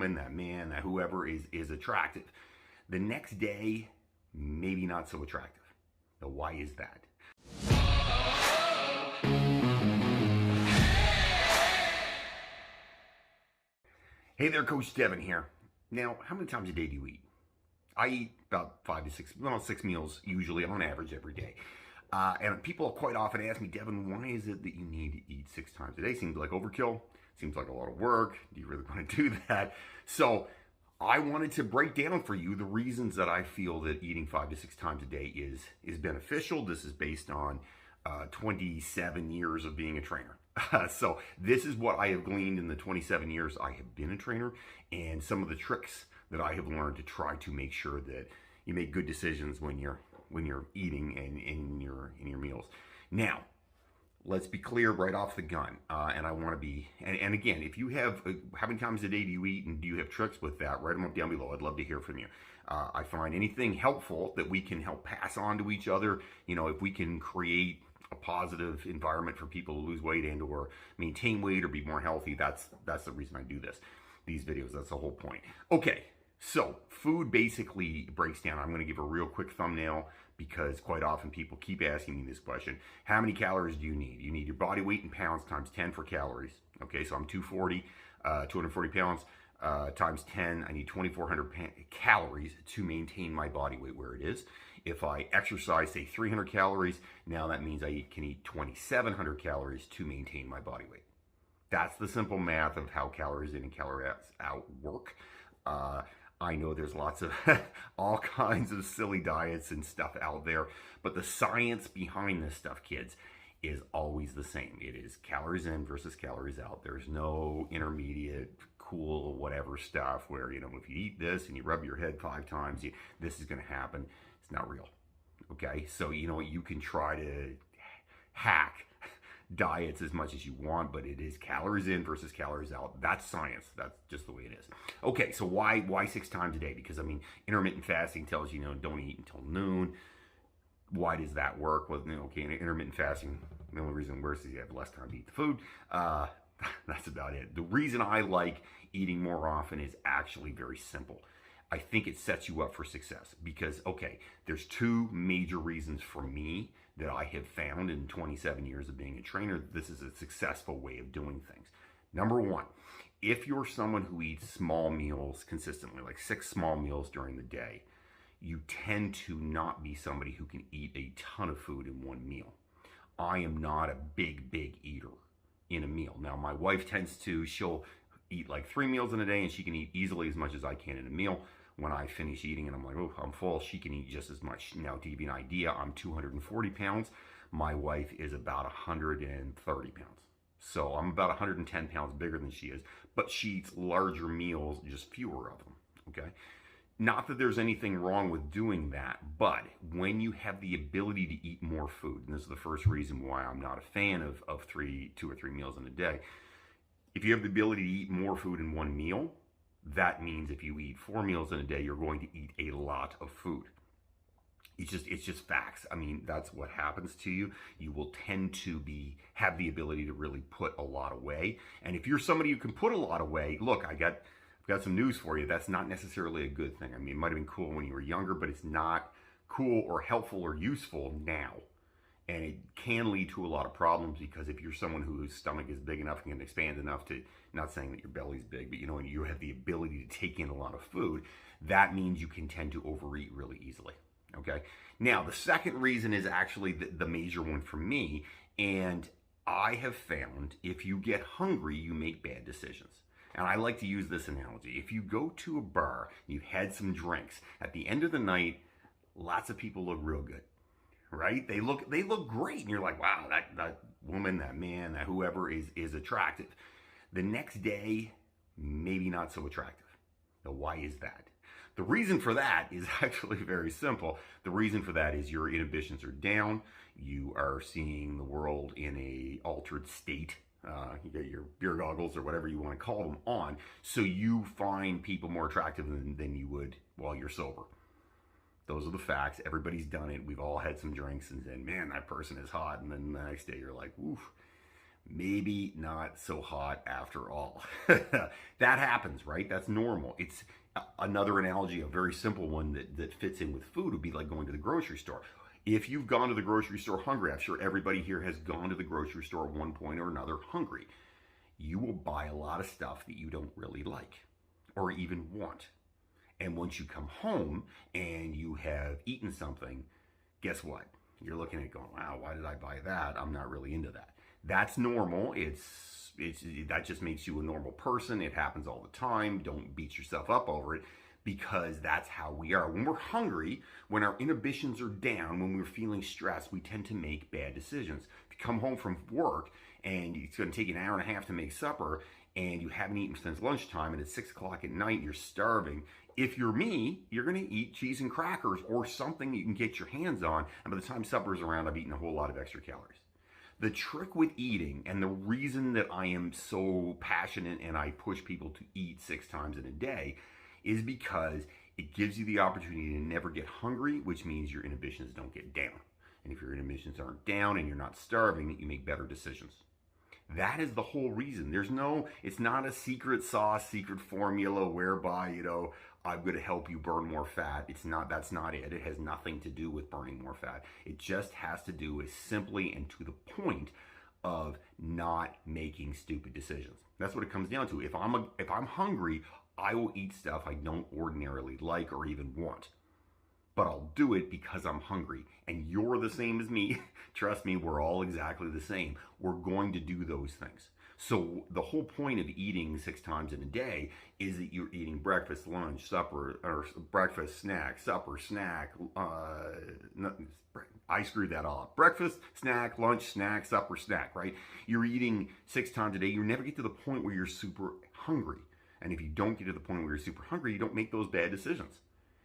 woman, that man, that whoever is attractive. The next day, maybe not so attractive. Now, why is that? Hey there, Coach Devin here. Now, how many times a day do you eat? I eat about 5 to 6, well, 6 meals usually on average every day. And people quite often ask me, Devin, why is it that you need to eat 6 times a day? Seems like overkill. Seems like a lot of work. Do you really want to do that? So I wanted to break down for you the reasons that I feel that eating 5 to 6 times a day is beneficial. This is based on 27 years of being a trainer. So this is what I have gleaned in the 27 years I have been a trainer, and some of the tricks that I have learned to try to make sure that you make good decisions when you're eating and in your meals. Now, let's be clear right off the gun, and I want to be, and again, if you have, how many times a day do you eat, and do you have tricks with that, write them up down below. I'd love to hear from you. I find anything helpful that we can help pass on to each other, if we can create a positive environment for people to lose weight and or maintain weight or be more healthy, that's the reason I do these videos. That's the whole point. Okay, so food basically breaks down. I'm going to give a real quick thumbnail because quite often people keep asking me this question. How many calories do you need? You need your body weight in pounds times 10 for calories. Okay, so I'm 240 pounds times 10. I need 2,400 calories to maintain my body weight where it is. If I exercise, say 300 calories, now that means I can eat 2,700 calories to maintain my body weight. That's the simple math of how calories in and calories out work. I know there's lots of all kinds of silly diets and stuff out there, but the science behind this stuff, kids, is always the same. It is calories in versus calories out. There's no intermediate, cool, whatever stuff where, if you eat this and you rub your head 5 times, this is going to happen. It's not real. Okay, so you can try to hack diets as much as you want, but it is calories in versus calories out. That's science. That's just the way it is. Okay, so why 6 times a day? Because intermittent fasting tells you, don't eat until noon. Why does that work? Well, okay, intermittent fasting, the only reason it works is you have less time to eat the food. That's about it. The reason I like eating more often is actually very simple. I think it sets you up for success because, okay, there's 2 major reasons for me that I have found in 27 years of being a trainer. This is a successful way of doing things. Number 1, if you're someone who eats small meals consistently, like 6 small meals during the day, you tend to not be somebody who can eat a ton of food in one meal. I am not a big eater in a meal. Now, my wife she'll eat like 3 meals in a day and she can eat easily as much as I can in a meal. When I finish eating and I'm like, oh, I'm full, she can eat just as much. Now, to give you an idea, I'm 240 pounds. My wife is about 130 pounds. So I'm about 110 pounds bigger than she is, but she eats larger meals, just fewer of them, okay? Not that there's anything wrong with doing that, but when you have the ability to eat more food, and this is the first reason why I'm not a fan of 2 or 3 meals in a day, if you have the ability to eat more food in one meal, that means if you eat 4 meals in a day, you're going to eat a lot of food. It's just facts. That's what happens to you. You will tend to have the ability to really put a lot away. And if you're somebody who can put a lot away, look, I've got some news for you. That's not necessarily a good thing. It might have been cool when you were younger, but it's not cool or helpful or useful now. And it can lead to a lot of problems because if you're someone whose stomach is big enough and can expand enough to, not saying that your belly's big, but and you have the ability to take in a lot of food, that means you can tend to overeat really easily. Okay. Now, the second reason is actually the major one for me. And I have found if you get hungry, you make bad decisions. And I like to use this analogy. If you go to a bar, you've had some drinks, at the end of the night, lots of people look real good. Right? They look great. And you're like, wow, that woman, that man, that whoever is attractive. The next day, maybe not so attractive. Now, why is that? The reason for that is actually very simple. The reason for that is your inhibitions are down. You are seeing the world in a altered state. You get your beer goggles or whatever you want to call them on. So you find people more attractive than you would while you're sober. Those are the facts. Everybody's done it. We've all had some drinks and said, man, that person is hot. And then the next day you're like, oof. maybe not so hot after all. That happens, right? That's normal. It's another analogy, a very simple one that fits in with food would be like going to the grocery store. If you've gone to the grocery store hungry, I'm sure everybody here has gone to the grocery store at one point or another hungry. You will buy a lot of stuff that you don't really like or even want. And once you come home and you have eaten something, guess what? You're looking at it going, wow, why did I buy that? I'm not really into that. That's normal. That just makes you a normal person. It happens all the time. Don't beat yourself up over it because that's how we are. When we're hungry, when our inhibitions are down, when we're feeling stressed, we tend to make bad decisions. If you come home from work and it's going to take you an hour and a half to make supper and you haven't eaten since lunchtime and it's 6 o'clock at night and you're starving, if you're me, you're going to eat cheese and crackers or something you can get your hands on. And by the time supper's around, I've eaten a whole lot of extra calories. The trick with eating, and the reason that I am so passionate and I push people to eat 6 times in a day, is because it gives you the opportunity to never get hungry, which means your inhibitions don't get down. And if your inhibitions aren't down and you're not starving, you make better decisions. That is the whole reason. It's not a secret sauce, secret formula whereby, I'm going to help you burn more fat. That's not it. It has nothing to do with burning more fat. It just has to do with simply and to the point of not making stupid decisions. That's what it comes down to. If I'm hungry, I will eat stuff I don't ordinarily like or even want. But I'll do it because I'm hungry. And you're the same as me. Trust me, we're all exactly the same. We're going to do those things. So the whole point of eating 6 times in a day is that you're eating breakfast, lunch, supper, or breakfast, snack, supper, snack. I screwed that all up. Breakfast, snack, lunch, snack, supper, snack, right? You're eating 6 times a day. You never get to the point where you're super hungry. And if you don't get to the point where you're super hungry, you don't make those bad decisions.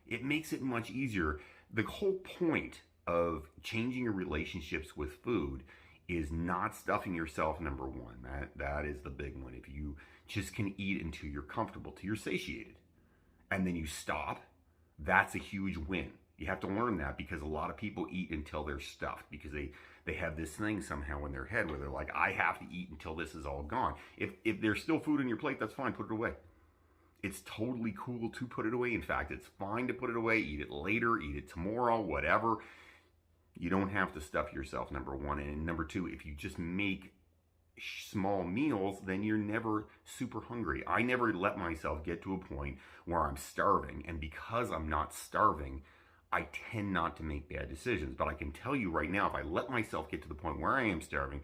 It makes it much easier. The whole point of changing your relationships with food is not stuffing yourself, number one. That is the big one. If you just can eat until you're comfortable, till you're satiated, and then you stop, that's a huge win. You have to learn that because a lot of people eat until they're stuffed because they have this thing somehow in their head where they're like, I have to eat until this is all gone. If there's still food on your plate, that's fine, put it away. It's totally cool to put it away. In fact, it's fine to put it away, eat it later, eat it tomorrow, whatever. You don't have to stuff yourself, number one. And number two, if you just make small meals, then you're never super hungry. I never let myself get to a point where I'm starving. And because I'm not starving, I tend not to make bad decisions. But I can tell you right now, if I let myself get to the point where I am starving,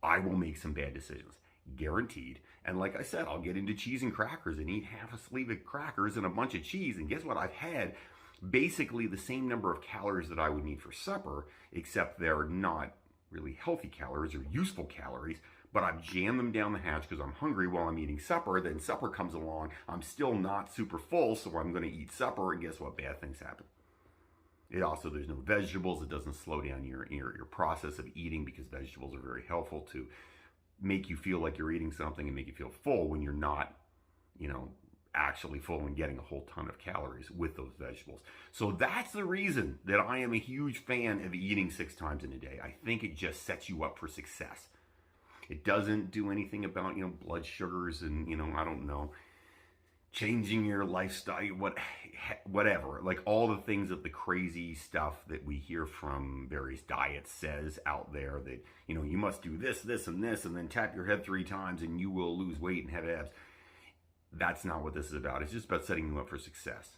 I will make some bad decisions. Guaranteed. And like I said, I'll get into cheese and crackers and eat half a sleeve of crackers and a bunch of cheese. And guess what? I've had basically the same number of calories that I would need for supper, except they're not really healthy calories or useful calories, but I've jammed them down the hatch because I'm hungry while I'm eating supper. Then supper comes along. I'm still not super full, so I'm going to eat supper, and guess what? Bad things happen. There's no vegetables. It doesn't slow down your process of eating because vegetables are very helpful to make you feel like you're eating something and make you feel full when you're not, actually full and getting a whole ton of calories with those vegetables. So that's the reason that I am a huge fan of eating 6 times in a day. I think it just sets you up for success. It doesn't do anything about, blood sugars and, I don't know, changing your lifestyle, whatever. Like all the things of the crazy stuff that we hear from various diets says out there that, you must do this, this, and this, and then tap your head 3 times and you will lose weight and have abs. That's not what this is about. It's just about setting you up for success.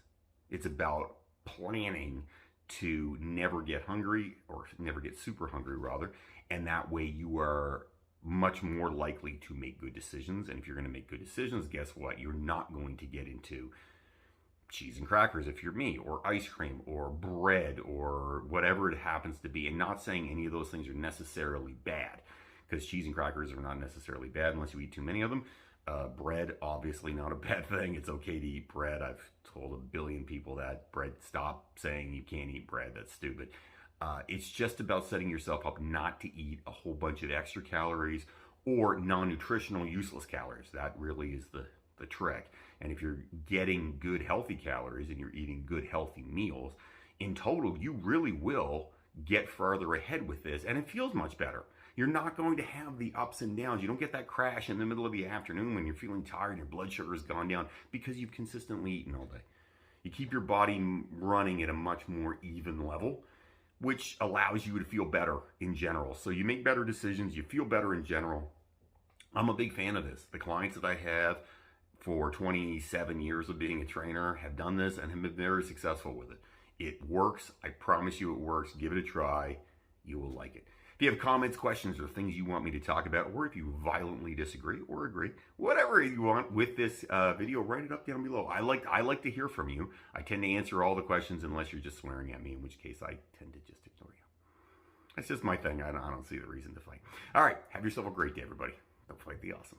It's about planning to never get hungry or never get super hungry rather. And that way you are much more likely to make good decisions. And if you're going to make good decisions, guess what? You're not going to get into cheese and crackers if you're me, or ice cream, or bread, or whatever it happens to be. And not saying any of those things are necessarily bad, because cheese and crackers are not necessarily bad unless you eat too many of them. Bread, obviously not a bad thing. It's okay to eat bread. I've told a billion people that. Bread, stop saying you can't eat bread. That's stupid. It's just about setting yourself up not to eat a whole bunch of extra calories or non-nutritional useless calories. That really is the trick. And if you're getting good healthy calories and you're eating good healthy meals, in total, you really will get farther ahead with this. And it feels much better You're not going to have the ups and downs. You don't get that crash in the middle of the afternoon when you're feeling tired and your blood sugar has gone down because you've consistently eaten all day. You keep your body running at a much more even level, which allows you to feel better in general. So you make better decisions, you feel better in general. I'm a big fan of this. The clients that I have for 27 years of being a trainer have done this and have been very successful with it. It works. I promise you it works. Give it a try. You will like it. If you have comments, questions, or things you want me to talk about, or if you violently disagree or agree, whatever you want with this video, write it up down below. I like to hear from you. I tend to answer all the questions unless you're just swearing at me, in which case I tend to just ignore you. That's just my thing. I don't see the reason to fight. All right. Have yourself a great day, everybody. Don't fight the awesome.